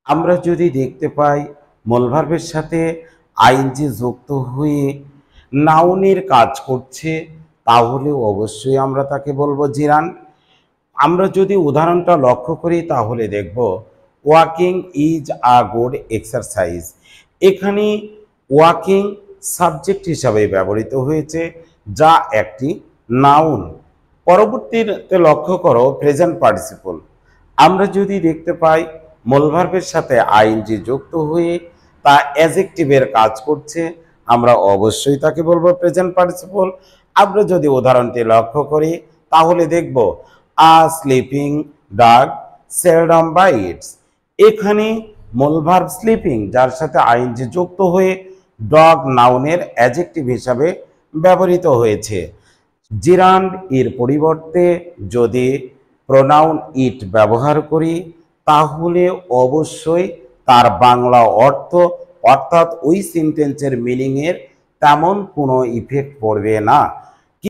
আমরা যদি দেখতে পাই মূল ভার্বের সাথে আইএনজি যুক্ত হয়ে নাউনের কাজ করছে, তাহলে অবশ্যই আমরা তাকে বলবো জিরান্ড। আমরা যদি উদাহরণটা লক্ষ্য করি তাহলে দেখব walking is a good exercise. এখানে ওয়াকিং সাবজেক্ট হিসাবে ব্যবহৃত হয়েছে, যা একটি নাউন। পরবর্তীতে লক্ষ্য করো প্রেজেন্ট পার্টিসিপল। আমরা যদি দেখতে পাই মূল ভার্বের সাথে আইএনজি যুক্ত হয়ে তা অ্যাডজেক্টিভের কাজ করছে, আমরা অবশ্যই তাকে বলবো প্রেজেন্ট পার্টিসিপল। আমরা যদি উদাহরণটি লক্ষ্য করি তাহলে দেখব আ স্লিপিং ডগ সেলডম বাইটস। এখানে মূল ভার্ব স্লিপিং যার সাথে আইএনজি যুক্ত হয়ে ডগ নাউনের অ্যাডজেক্টিভ হিসাবে ব্যবহৃত হয়েছে। জিরান্ড এর পরিবর্তে যদি প্রোনাউন ইট ব্যবহার করি তাহলে অবশ্যই তার বাংলা অর্থ অর্থাৎ ওই সেন্টেন্সের মিনিংয়ের তেমন কোনো ইফেক্ট পড়বে না।